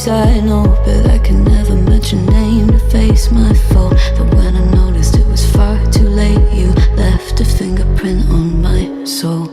I know, but I can never mention your name to face my fault. But when I noticed it was far too late, you left a fingerprint on my soul.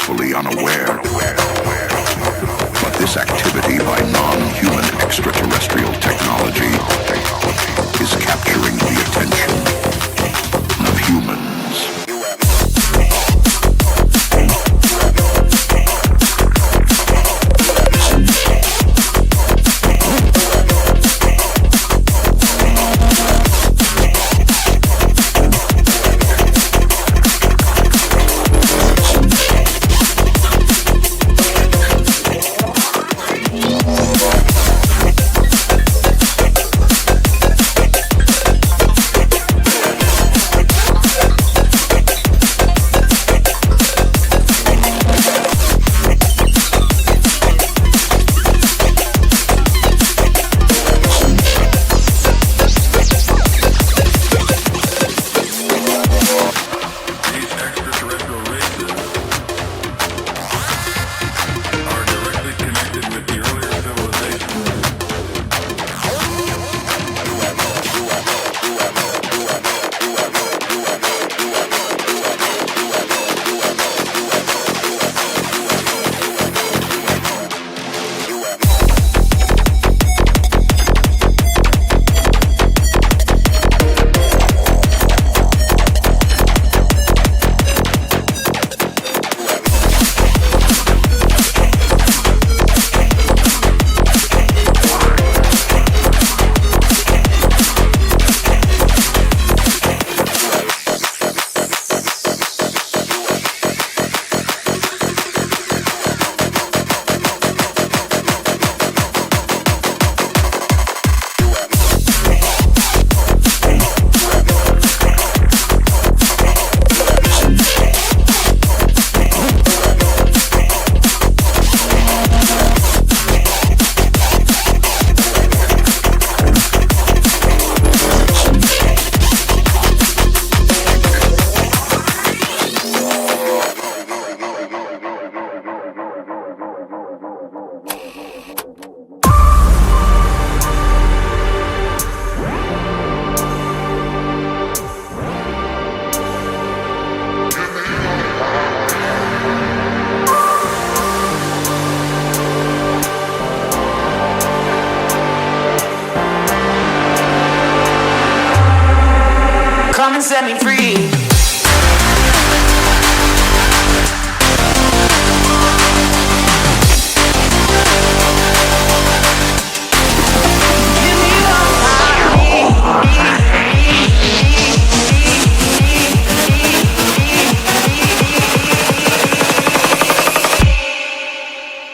blissfully unaware. But this activity by non-human extraterrestrial technology is capturing the attention of humans. Come and set me free.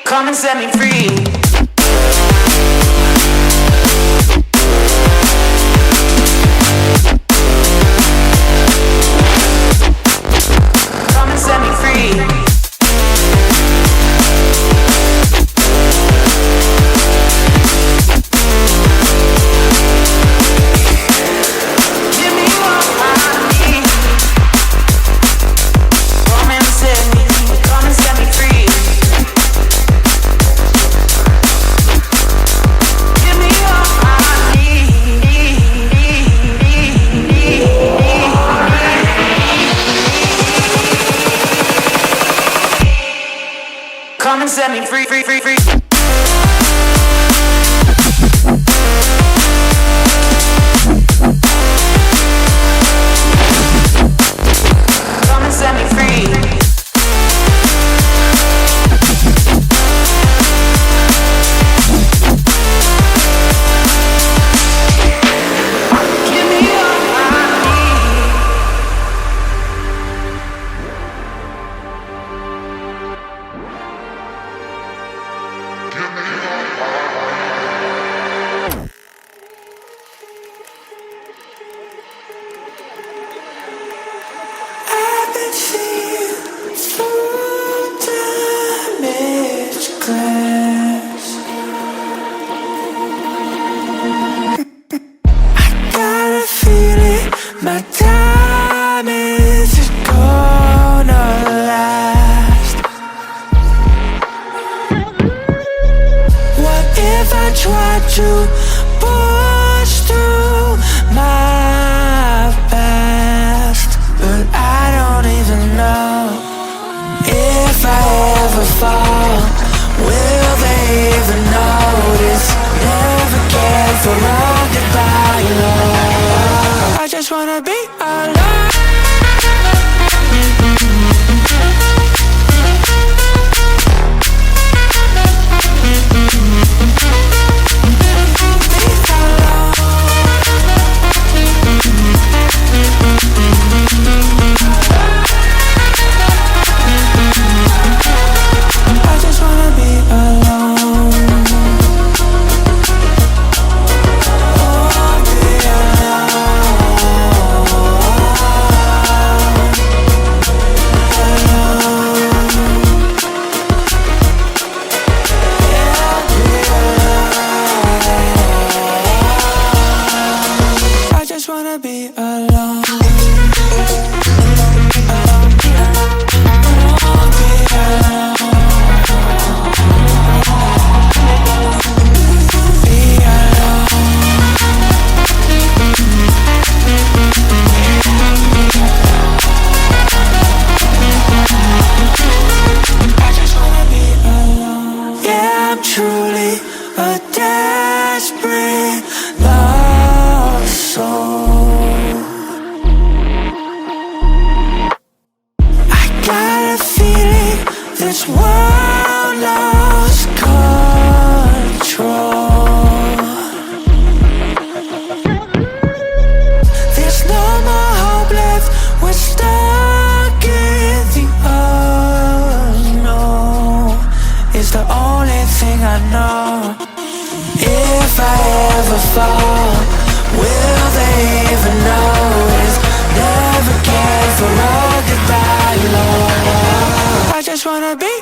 Come and set me free. Come and set me free, free, free, free. Come and set me free. My time is gonna last. What if I try to push through my past, but I don't even know if I surrounded by love. I just wanna be alone. I just wanna be alone. Oh, be alone. I just wanna be alone. Truly a desperate lost soul. I got a feeling this world lost control. There's no more hope left. We're stuck in the unknown. It's the only thing I know. If I ever fall, will they even notice? Never care for all goodbye love. I just wanna be